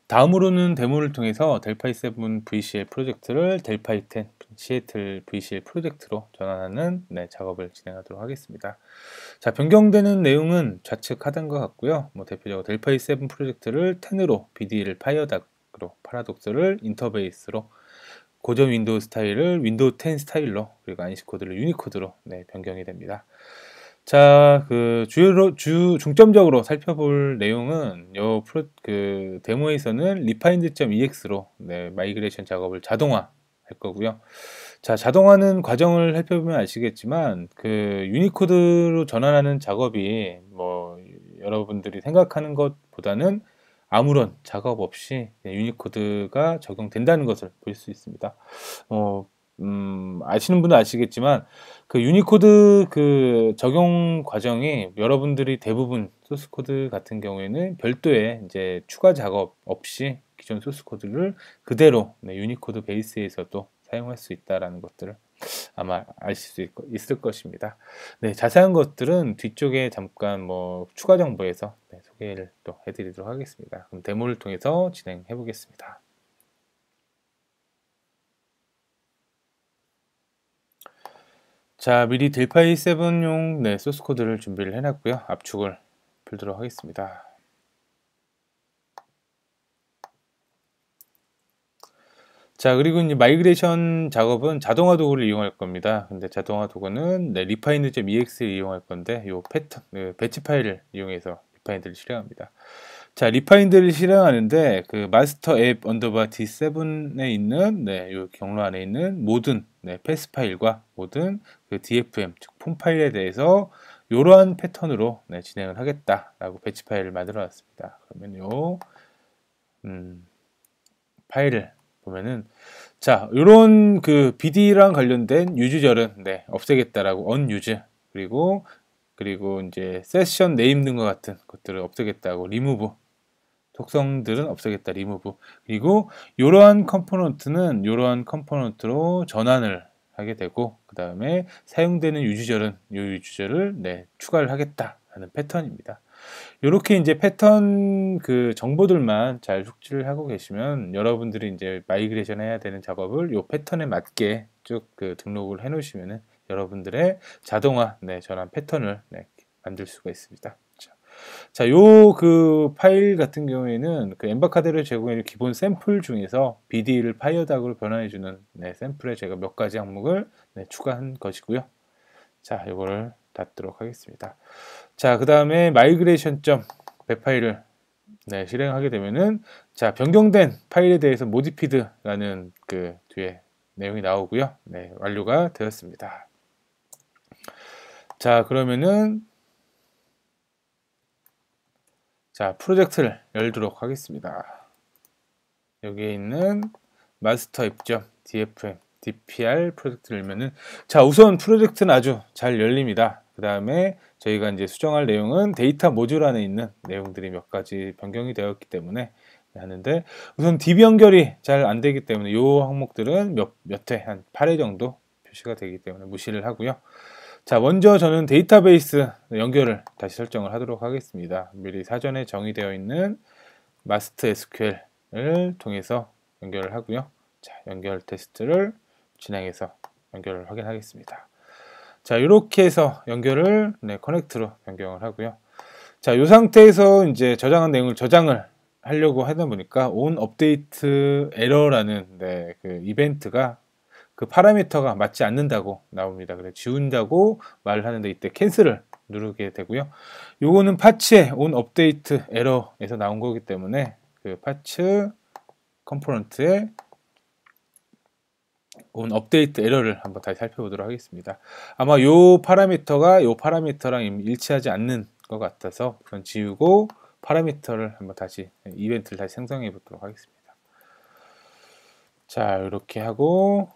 다음으로는 데모를 통해서 델파이 7 VCL 프로젝트를 델파이 10 시애틀 VCL 프로젝트로 전환하는 작업을 진행하도록 하겠습니다. 자, 변경되는 내용은 좌측 하단과 같고요. 대표적으로 델파이 7 프로젝트를 10으로 BD를 파이어닥으로, 파라독스를 인터베이스로, 고전 윈도우 스타일을 윈도우 10 스타일로, 그리고 안시 코드를 유니코드로 변경이 됩니다. 자, 중점적으로 살펴볼 내용은 데모에서는 refined.ex로 마이그레이션 작업을 자동화할 거고요. 자, 자동화는 과정을 살펴보면 아시겠지만 유니코드로 전환하는 작업이 여러분들이 생각하는 것보다는 아무런 작업 없이 유니코드가 적용된다는 것을 볼 수 있습니다. 아시는 분은 아시겠지만 유니코드 적용 과정이 여러분들이 대부분 소스 코드 같은 경우에는 별도의 이제 추가 작업 없이 기존 소스 코드를 그대로 유니코드 베이스에서도 사용할 수 있다라는 것들을 아마 아실 수 있을 것입니다. 자세한 것들은 뒤쪽에 잠깐 추가 정보에서 소개를 또 해드리도록 하겠습니다. 그럼 데모를 통해서 진행해 보겠습니다. 자, 미리 델파이 7용 소스 코드를 준비를 해놨고요. 압축을 풀도록 하겠습니다. 자, 그리고 이제 마이그레이션 작업은 자동화 도구를 이용할 겁니다. 근데 자동화 도구는 refind.ex를 이용할 건데 요 패턴, 배치 파일을 이용해서 리파인드를 실행합니다. 자, 리파인드를 실행하는데 마스터 앱 언더바 D7에 있는 요 경로 안에 있는 모든 패스 파일과 모든 DFM 즉 폼 파일에 대해서 이러한 패턴으로 진행을 하겠다라고 배치 파일을 만들어 놨습니다. 그러면 요 파일을 보면은 자, 요런 BD랑 관련된 유즈절은 없애겠다라고 unuse 그리고 이제 세션 네임 등과 같은 것들을 없애겠다고 remove 속성들은 없애겠다 remove 그리고 이러한 컴포넌트로 전환을 하게 되고 그 다음에 사용되는 유즈절은 이 유즈절을 추가를 하겠다 하는 패턴입니다. 이렇게 이제 패턴 정보들만 잘 숙지를 하고 계시면 여러분들이 이제 마이그레이션 해야 되는 작업을 이 패턴에 맞게 쭉 등록을 해 놓으시면은 여러분들의 자동화 전환 패턴을 만들 수가 있습니다. 자, 파일 같은 경우에는 엠바카드를 제공해주는 기본 샘플 중에서 BD를 파이어닥으로 변환해주는 샘플에 제가 몇 가지 항목을 추가한 것이고요. 자, 이거를 닫도록 하겠습니다. 자, 그 다음에 migration.배 파일을 실행하게 되면은 자, 변경된 파일에 대해서 modified라는 뒤에 내용이 나오고요. 완료가 되었습니다. 자, 그러면은 자, 프로젝트를 열도록 하겠습니다. 여기에 있는 마스터 앱죠. DFM, DPR 프로젝트를 열면은 자, 우선 프로젝트는 아주 잘 열립니다. 그 다음에 저희가 이제 수정할 내용은 데이터 모듈 안에 있는 내용들이 몇 가지 변경이 되었기 때문에 하는데 우선 DB 연결이 잘 안 되기 때문에 이 항목들은 몇 회, 한 8회 정도 표시가 되기 때문에 무시를 하고요. 자, 먼저 저는 데이터베이스 연결을 다시 설정을 하도록 하겠습니다. 미리 사전에 정의되어 있는 마스터 SQL을 통해서 연결을 하고요. 자, 연결 테스트를 진행해서 연결을 확인하겠습니다. 자, 이렇게 해서 연결을 커넥트로 변경을 하고요. 자, 이 상태에서 이제 저장한 내용을 저장을 하려고 하다 보니까 on update error라는 이벤트가 파라미터가 맞지 않는다고 나옵니다. 그래서 지운다고 말을 하는데 이때 캔슬을 누르게 되고요. 요거는 파츠의 on update error에서 나온 거기 때문에 파츠 컴포넌트의 on update error를 한번 다시 살펴보도록 하겠습니다. 아마 요 파라미터랑 일치하지 않는 것 같아서 우선 지우고 파라미터를 한번 다시 이벤트를 다시 생성해 보도록 하겠습니다. 자, 이렇게 하고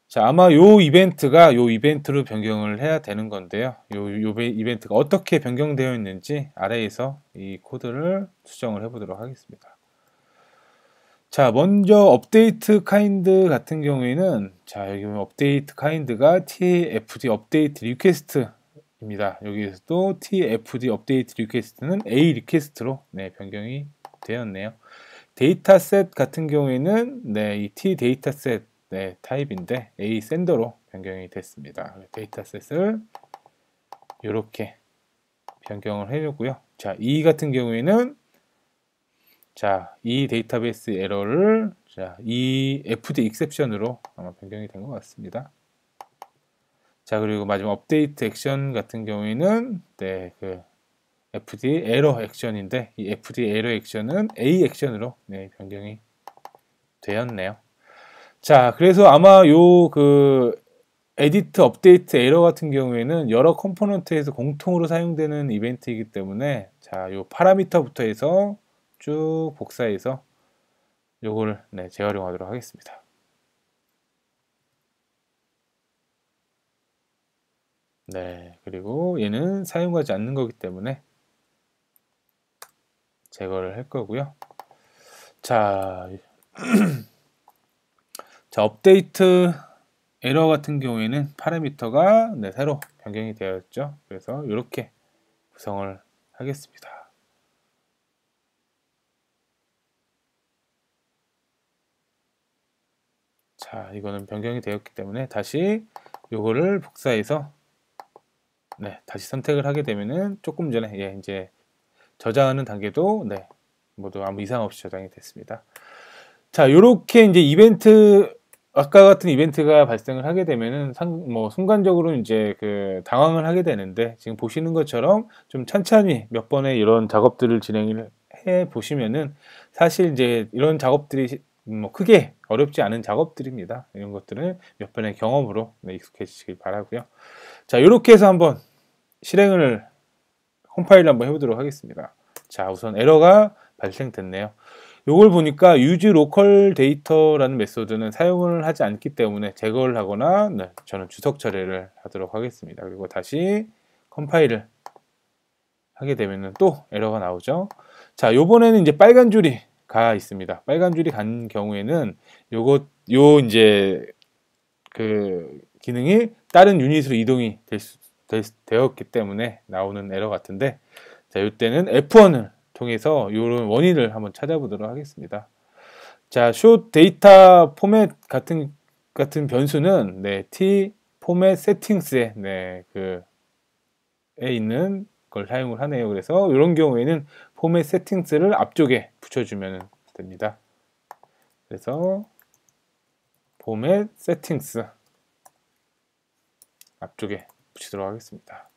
자, 아마 요 이벤트로 변경을 해야 되는 건데요. 요 이벤트가 어떻게 변경되어 있는지 아래에서 이 코드를 수정을 해 보도록 하겠습니다. 자, 먼저 업데이트 카인드 같은 경우에는 자, 여기 보면 업데이트 카인드가 tfd 업데이트 리퀘스트입니다. 여기에서도 tfd 업데이트 리퀘스트는 a 리퀘스트로 변경이 되었네요. 데이터셋 같은 경우에는 네, 이 T 데이터셋 네, 타입인데 A 샌더로 변경이 됐습니다. 데이터셋을 이렇게 변경을 해주고요. 자, E 같은 경우에는 자, 이 데이터베이스 에러를 자, 이 fd exception으로 아마 변경이 된 것 같습니다. 자, 그리고 마지막 업데이트 액션 같은 경우에는 네, 그 fd 에러 액션인데 이 fd 에러 액션은 a 액션으로 네, 변경이 되었네요. 자, 그래서 아마 요 그 에디트 업데이트 에러 같은 경우에는 여러 컴포넌트에서 공통으로 사용되는 이벤트이기 때문에 자, 요 파라미터부터 해서 쭉 복사해서 요거를 네, 재활용하도록 하겠습니다. 네, 그리고 얘는 사용하지 않는 거기 때문에 제거를 할 거고요. 자, 자, 업데이트 에러 같은 경우에는 파라미터가 네, 새로 변경이 되었죠. 그래서 이렇게 구성을 하겠습니다. 자, 이거는 변경이 되었기 때문에 다시 요거를 복사해서 네, 다시 선택을 하게 되면은 조금 전에 예, 이제 저장하는 단계도 네, 모두 아무 이상 없이 저장이 됐습니다. 자, 요렇게 이제 이벤트 아까 같은 이벤트가 발생을 하게 되면은 뭐 순간적으로 이제 그 당황을 하게 되는데 지금 보시는 것처럼 좀 천천히 몇 번의 이런 작업들을 진행을 해 보시면은 사실 이제 이런 작업들이 뭐 크게 어렵지 않은 작업들입니다. 이런 것들은 몇 번의 경험으로 네, 익숙해지시길 바라고요. 자, 이렇게 해서 한번 실행을 컴파일을 한번 해보도록 하겠습니다. 자, 우선 에러가 발생됐네요. 요걸 보니까 use local data라는 메소드는 사용을 하지 않기 때문에 제거를 하거나 네, 저는 주석 처리를 하도록 하겠습니다. 그리고 다시 컴파일을 하게 되면 또 에러가 나오죠. 자, 요번에는 이제 빨간 줄이 가 있습니다. 빨간 줄이 간 경우에는 요 이제 그 기능이 다른 유닛으로 이동이 되었기 때문에 나오는 에러 같은데 자, 이때는 F1을 통해서 이런 원인을 한번 찾아보도록 하겠습니다. 자, show data format 같은 변수는 네, t format settings에 네, 에 있는 걸 사용을 하네요. 그래서 이런 경우에는 format settings를 앞쪽에 붙여주면 됩니다. 그래서 format settings 앞쪽에 붙이도록 하겠습니다.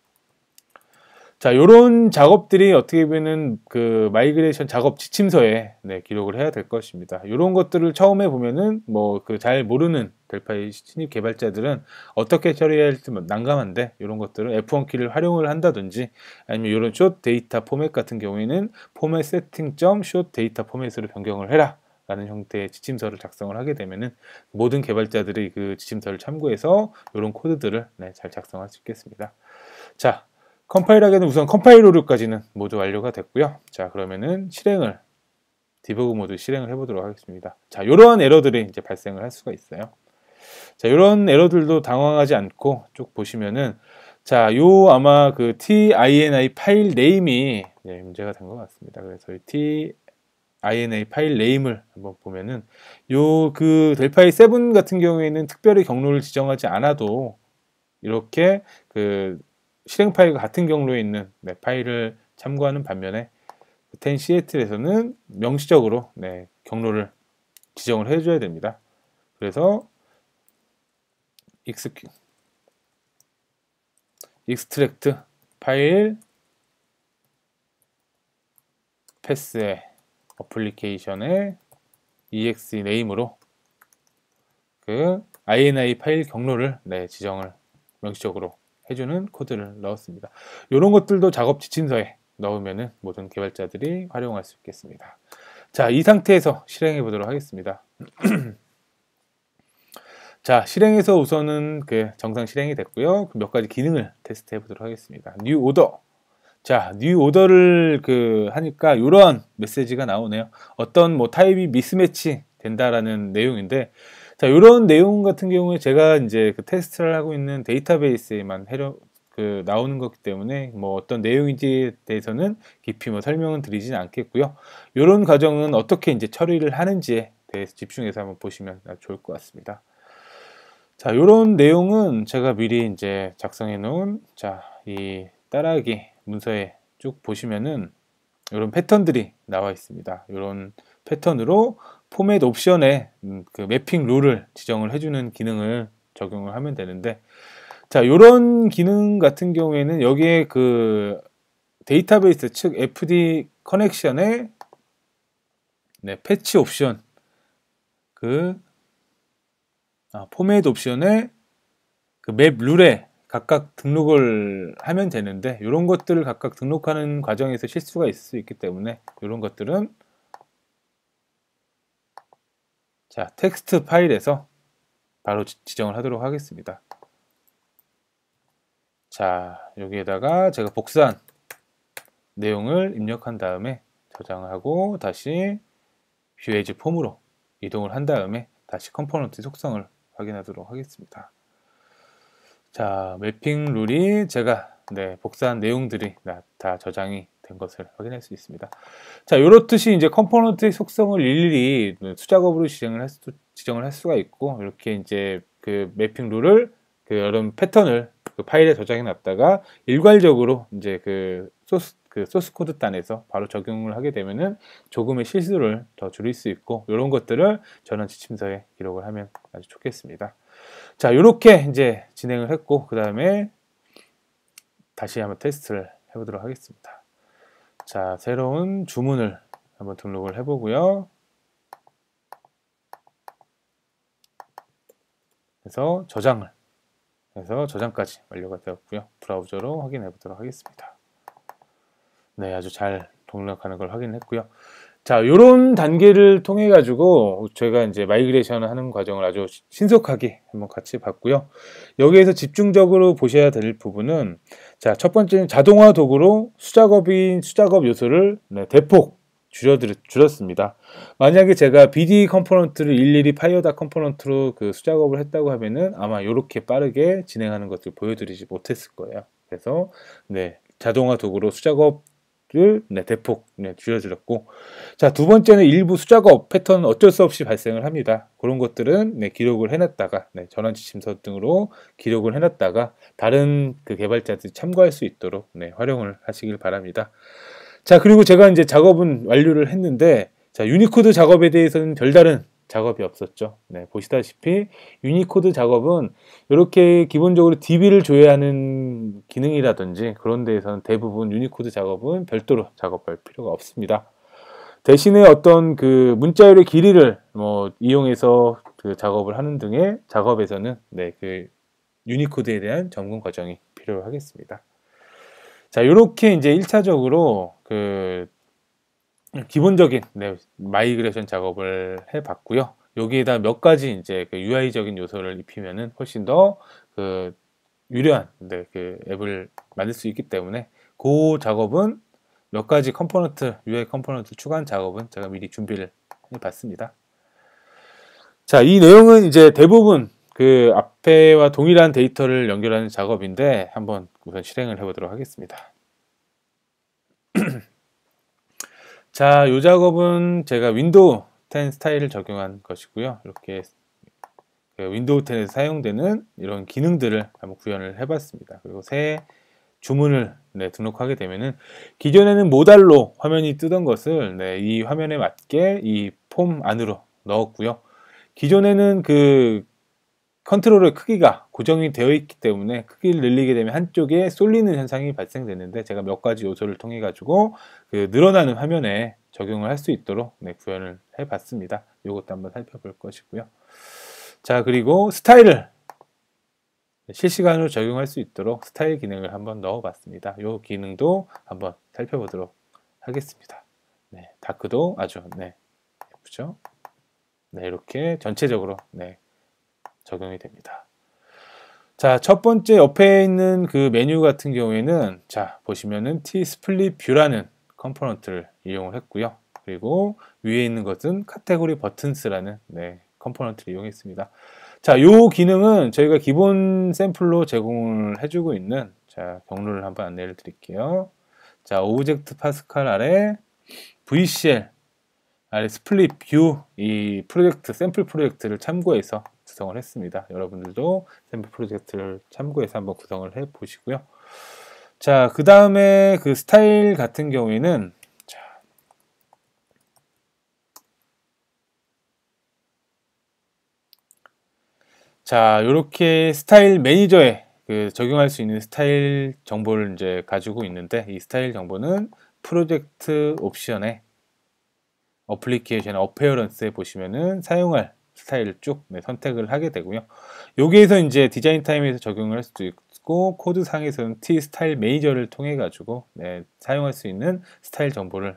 자, 요런 작업들이 어떻게 보면은 그 마이그레이션 작업 지침서에 네, 기록을 해야 될 것입니다. 요런 것들을 처음에 보면은 뭐 그 잘 모르는 델파이 신입 개발자들은 어떻게 처리해야 할지 난감한데 요런 것들은 F1 키를 활용을 한다든지 아니면 요런 short data 포맷 같은 경우에는 포맷 세팅 점 short data 포맷으로 변경을 해라 라는 형태의 지침서를 작성을 하게 되면은 모든 개발자들이 그 지침서를 참고해서 요런 코드들을 네, 잘 작성할 수 있겠습니다. 자, 컴파일하기는 우선 컴파일 오류까지는 모두 완료가 됐고요. 자, 그러면은 실행을 디버그 모드 실행을 해보도록 하겠습니다. 자, 이러한 에러들이 이제 발생을 할 수가 있어요. 자, 이런 에러들도 당황하지 않고 쭉 보시면은 자, 요 아마 그 TINI 파일 네임이 네, 문제가 된 것 같습니다. 그래서 이 TINI 파일 네임을 한번 보면은 요 그 델파이 7 같은 경우에는 특별히 경로를 지정하지 않아도 이렇게 그 실행 파일과 같은 경로에 있는 네, 파일을 참고하는 반면에 10 시애틀에서는 명시적으로 네, 경로를 지정을 해줘야 됩니다. 그래서 extract 파일 패스의 어플리케이션의 exe 네임으로 그 ini 파일 경로를 네, 지정을 명시적으로 해주는 코드를 넣었습니다. 이런 것들도 작업 지침서에 넣으면 모든 개발자들이 활용할 수 있겠습니다. 자, 이 상태에서 실행해 보도록 하겠습니다. 자, 실행해서 우선은 그 정상 실행이 됐고요. 몇 가지 기능을 테스트해 보도록 하겠습니다. new order. 자, new order를 하니까 이러한 메시지가 나오네요. 어떤 뭐 타입이 미스매치 된다라는 내용인데, 자, 이런 내용 같은 경우에 제가 이제 그 테스트를 하고 있는 데이터베이스에만 나오는 거기 때문에 뭐 어떤 내용인지에 대해서는 깊이 뭐 설명은 드리진 않겠고요. 이런 과정은 어떻게 이제 처리를 하는지에 대해서 집중해서 한번 보시면 좋을 것 같습니다. 자, 이런 내용은 제가 미리 이제 작성해 놓은 이 따라하기 문서에 쭉 보시면은 이런 패턴들이 나와 있습니다. 이런 패턴으로 포맷 옵션에 그 매핑 룰을 지정을 해주는 기능을 적용을 하면 되는데, 자, 이런 기능 같은 경우에는 여기에 그 데이터베이스 즉 FD 커넥션에 패치 옵션, 포맷 옵션에 그 맵 룰에 각각 등록을 하면 되는데, 이런 것들을 각각 등록하는 과정에서 실수가 있을 수 있기 때문에 이런 것들은 텍스트 파일에서 바로 지정을 하도록 하겠습니다. 자, 여기에다가 제가 복사한 내용을 입력한 다음에 저장을 하고 다시 뷰 에즈 폼으로 이동을 한 다음에 다시 컴포넌트 속성을 확인하도록 하겠습니다. 자, 매핑 룰이 제가 복사한 내용들이 다 저장이 된 것을 확인할 수 있습니다. 자, 이렇듯이 이제 컴포넌트의 속성을 일일이 수작업으로 지정을 할 수가 있고, 이렇게 이제 그 매핑 룰을 여러 패턴을 그 파일에 저장해 놨다가 일괄적으로 이제 그 소스 코드 단에서 바로 적용을 하게 되면은 조금의 실수를 더 줄일 수 있고, 이런 것들을 전원 지침서에 기록을 하면 아주 좋겠습니다. 자, 이렇게 이제 진행을 했고, 그 다음에 다시 한번 테스트를 해보도록 하겠습니다. 자, 새로운 주문을 한번 등록을 해보고요. 그래서 저장까지 완료가 되었고요. 브라우저로 확인해 보도록 하겠습니다. 네, 아주 잘 동력하는 걸 확인했고요. 자, 이런 단계를 통해 가지고 제가 이제 마이그레이션 하는 과정을 아주 신속하게 한번 같이 봤고요. 여기에서 집중적으로 보셔야 될 부분은, 자, 첫 번째는 자동화 도구로 수작업 요소를 대폭 줄였습니다. 만약에 제가 BD 컴포넌트를 일일이 파이어다 컴포넌트로 그 수작업을 했다고 하면은 아마 이렇게 빠르게 진행하는 것을 보여드리지 못했을 거예요. 그래서 자동화 도구로 수작업을 대폭 줄여드렸고, 자, 두 번째는 일부 수작업 패턴은 어쩔 수 없이 발생을 합니다. 그런 것들은 기록을 해놨다가 전환 지침서 등으로 기록을 해놨다가 다른 그 개발자들이 참고할 수 있도록 활용을 하시길 바랍니다. 자, 그리고 제가 이제 작업은 완료를 했는데, 자, 유니코드 작업에 대해서는 별다른 작업이 없었죠. 보시다시피 유니코드 작업은 이렇게 기본적으로 DB를 조회하는 기능이라든지 그런 데에서는 대부분 유니코드 작업은 별도로 작업할 필요가 없습니다. 대신에 어떤 그 문자열의 길이를 이용해서 그 작업을 하는 등의 작업에서는 그 유니코드에 대한 점검 과정이 필요하겠습니다. 자, 이렇게 이제 1차적으로 그 기본적인 마이그레이션 작업을 해봤고요. 여기에다 몇 가지 이제 그 UI적인 요소를 입히면은 훨씬 더 그 유려한 그 앱을 만들 수 있기 때문에 그 작업은 몇 가지 UI 컴포넌트 추가한 작업은 제가 미리 준비를 해봤습니다. 자, 이 내용은 이제 대부분 그 앞에와 동일한 데이터를 연결하는 작업인데 한번 우선 실행을 해보도록 하겠습니다. 자, 이 작업은 제가 윈도우 10 스타일을 적용한 것이고요. 이렇게 그 윈도우 10에서 사용되는 이런 기능들을 한번 구현을 해봤습니다. 그리고 새 주문을 등록하게 되면은 기존에는 모달로 화면이 뜨던 것을 이 화면에 맞게 이 폼 안으로 넣었고요. 기존에는 그 컨트롤의 크기가 고정이 되어 있기 때문에 크기를 늘리게 되면 한쪽에 쏠리는 현상이 발생되는데, 제가 몇 가지 요소를 통해 가지고 그 늘어나는 화면에 적용을 할 수 있도록 구현을 해 봤습니다. 이것도 한번 살펴볼 것이고요. 자, 그리고 스타일을 실시간으로 적용할 수 있도록 스타일 기능을 한번 넣어 봤습니다. 이 기능도 한번 살펴보도록 하겠습니다. 다크도 아주 예쁘죠? 이렇게 전체적으로 적용이 됩니다. 자, 첫 번째 옆에 있는 그 메뉴 같은 경우에는 자, 보시면은 T-Split View라는 컴포넌트를 이용을 했고요. 그리고 위에 있는 것은 카테고리 버튼스라는 컴포넌트를 이용했습니다. 자, 이 기능은 저희가 기본 샘플로 제공을 해주고 있는 자, 경로를 한번 안내를 드릴게요. 자, 오브젝트 파스칼 아래 VCL 아래 스플릿 뷰 이 프로젝트 샘플 프로젝트를 참고해서 구성을 했습니다. 여러분들도 샘플 프로젝트를 참고해서 한번 구성을 해 보시고요. 자, 그 다음에 그 스타일 같은 경우에는 자, 이렇게 스타일 매니저에 그 적용할 수 있는 스타일 정보를 이제 가지고 있는데, 이 스타일 정보는 프로젝트 옵션에 어플리케이션 어페어런스에 보시면은 사용할 스타일을 쭉 선택을 하게 되고요. 여기에서 이제 디자인 타임에서 적용을 할 수도 있고, 코드 상에서는 T 스타일 매니저를 통해 가지고 사용할 수 있는 스타일 정보를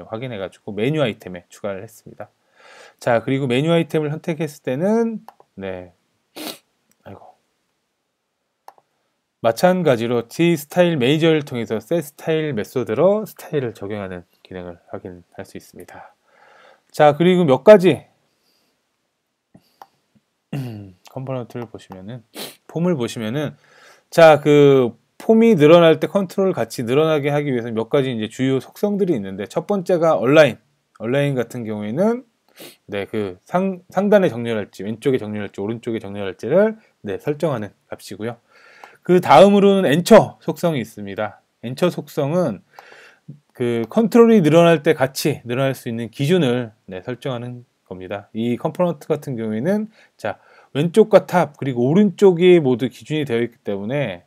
확인해 가지고 메뉴 아이템에 추가를 했습니다. 자, 그리고 메뉴 아이템을 선택했을 때는 마찬가지로 T 스타일 매니저를 통해서 set 스타일 메소드로 스타일을 적용하는 기능을 확인할 수 있습니다. 자, 그리고 몇 가지 컴포넌트를 보시면은, 폼을 보시면은, 자, 그 폼이 늘어날 때 컨트롤 같이 늘어나게 하기 위해서 몇 가지 이제 주요 속성들이 있는데, 첫 번째가 얼라인 같은 경우에는 그 상단에 정렬할지, 왼쪽에 정렬할지, 오른쪽에 정렬할지를 설정하는 값이고요. 그 다음으로는 엔처 속성이 있습니다. 엔처 속성은 그 컨트롤이 늘어날 때 같이 늘어날 수 있는 기준을 설정하는 겁니다. 이 컴포넌트 같은 경우에는 자, 왼쪽과 탑 그리고 오른쪽이 모두 기준이 되어 있기 때문에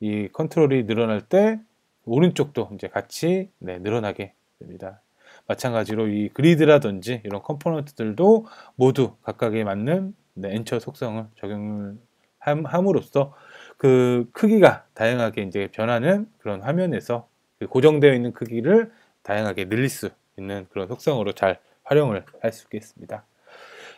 이 컨트롤이 늘어날 때 오른쪽도 이제 같이 늘어나게 됩니다. 마찬가지로 이 그리드라든지 이런 컴포넌트들도 모두 각각에 맞는 엔처 속성을 적용을 함으로써 그 크기가 다양하게 이제 변하는 그런 화면에서 그 고정되어 있는 크기를 다양하게 늘릴 수 있는 그런 속성으로 잘 활용을 할 수 있겠습니다.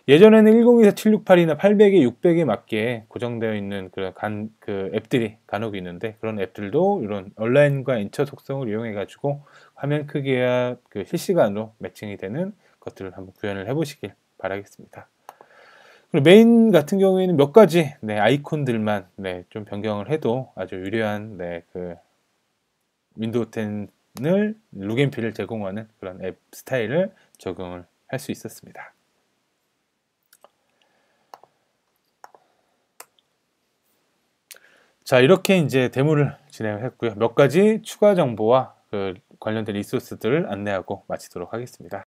예전에는 1024, 768이나 800에 600에 맞게 고정되어 있는 그런 그 앱들이 간혹 있는데, 그런 앱들도 이런 얼라인과 엔처 속성을 이용해 가지고 화면 크기와 그 실시간으로 매칭이 되는 것들을 한번 구현을 해 보시길 바라겠습니다. 그리고 메인 같은 경우에는 몇 가지 아이콘들만 좀 변경을 해도 아주 유려한 그 윈도우 10을 룩앤필을 제공하는 그런 앱 스타일을 적용을 할 수 있었습니다. 자, 이렇게 이제 데모를 진행을 했고요. 몇 가지 추가 정보와 그 관련된 리소스들을 안내하고 마치도록 하겠습니다.